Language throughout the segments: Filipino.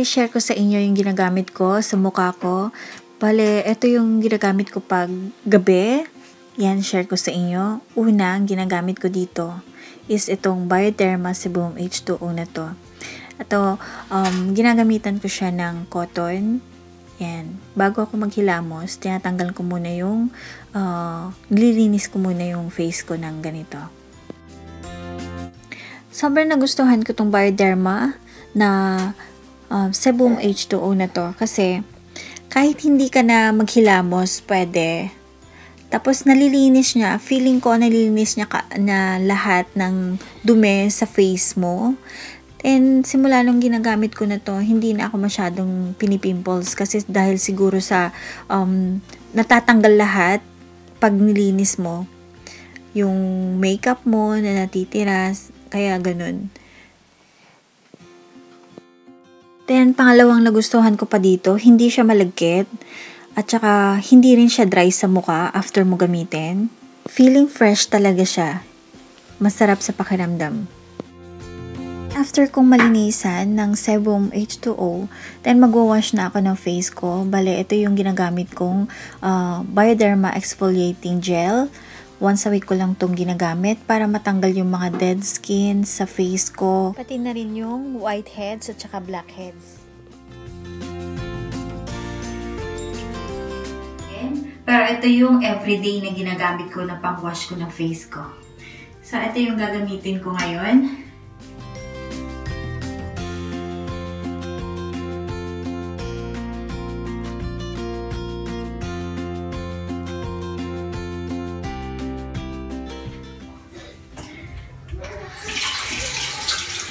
share ko sa inyo yung ginagamit ko sa mukha ko. Bale, ito yung ginagamit ko pag gabi. Yan, share ko sa inyo. Una, ang ginagamit ko dito is itong Bioderma Sebum H2O na to. Ito, ginagamitan ko siya ng cotton. Yan. Bago ako maghilamos, tinatanggal ko muna yung, nililinis ko muna yung face ko ng ganito. Sobrang nagustuhan ko tong Bioderma na Sebum H2O na to kasi kahit hindi ka na maghilamos, pwede. Tapos nalilinis niya, feeling ko nalilinis niya na lahat ng dumi sa face mo. And simula nung ginagamit ko na to, hindi na ako masyadong pinipimples kasi dahil siguro sa natatanggal lahat pag nilinis mo. Yung makeup mo na natitira, kaya ganun. Then, pangalawang nagustuhan ko pa dito, hindi siya malagkit at saka hindi rin siya dry sa mukha after mo gamitin. Feeling fresh talaga siya. Masarap sa pakiramdam. After kong malinisan ng Sebum H2O, then magwawash na ako ng face ko. Bale, ito yung ginagamit kong Bioderma Exfoliating Gel. Once a week ko lang itong ginagamit para matanggal yung mga dead skin sa face ko. Pati na rin yung whiteheads at saka blackheads. Pero ito yung everyday na ginagamit ko na pang-wash ko ng face ko. So, ito yung gagamitin ko ngayon.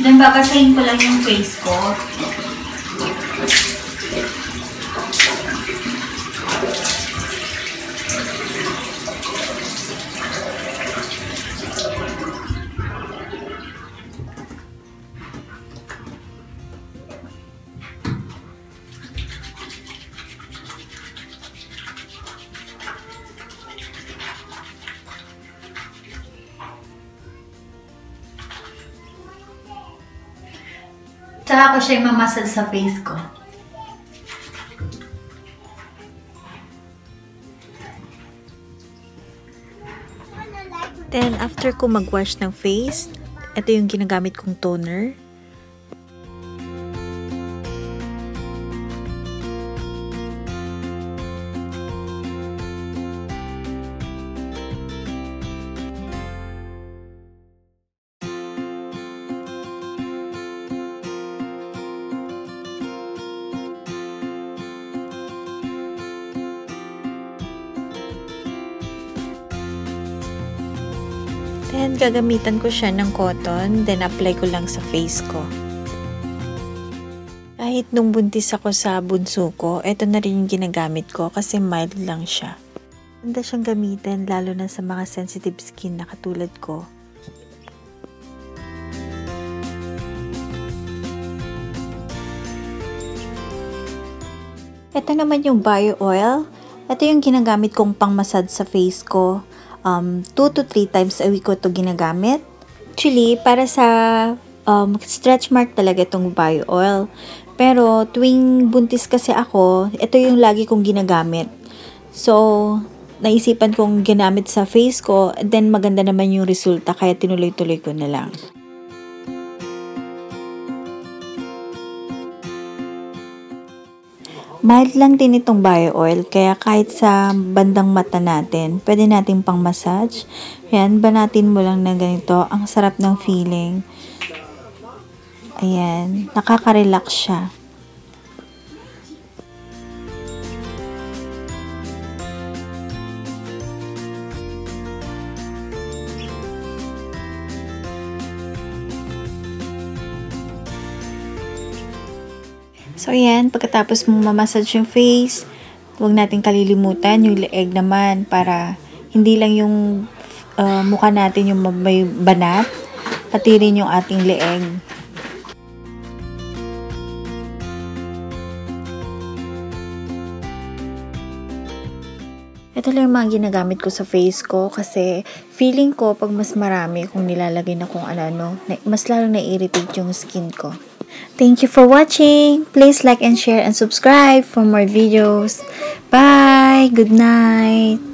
Then, babasahin ko lang yung face ko. Tsaka ko siya mamasal sa face ko. Then, after ko mag-wash ng face, ito yung ginagamit kong toner. Then, gagamitan ko siya ng cotton, then apply ko lang sa face ko. Kahit nung buntis ako sa bunso ko, ito na rin yung ginagamit ko kasi mild lang siya. Ganda siyang gamitin, lalo na sa mga sensitive skin na katulad ko. Ito naman yung bio oil. Ito yung ginagamit kong pang-massage sa face ko. 2 to 3 times a week ko ito ginagamit. Actually, para sa stretch mark talaga itong bio oil. Pero tuwing buntis kasi ako, ito yung lagi kong ginagamit. So, naisipan kong ginamit sa face ko, then maganda naman yung resulta, kaya tinuloy-tuloy ko na lang. Mild lang din itong bio oil, kaya kahit sa bandang mata natin, pwede natin pang massage. Ayan, banatin mo lang na ganito. Ang sarap ng feeling. Ayan, nakaka-relax siya. So, ayan, pagkatapos mong mamassage yung face, huwag natin kalilimutan yung leeg naman para hindi lang yung mukha natin yung may banat, pati rin yung ating leeg. Ito lang yung mga ginagamit ko sa face ko kasi feeling ko pag mas marami kung nilalagay na kung ano, mas lalo na-irritate yung skin ko. Thank you for watching. Please like and share and subscribe for more videos. Bye. Good night.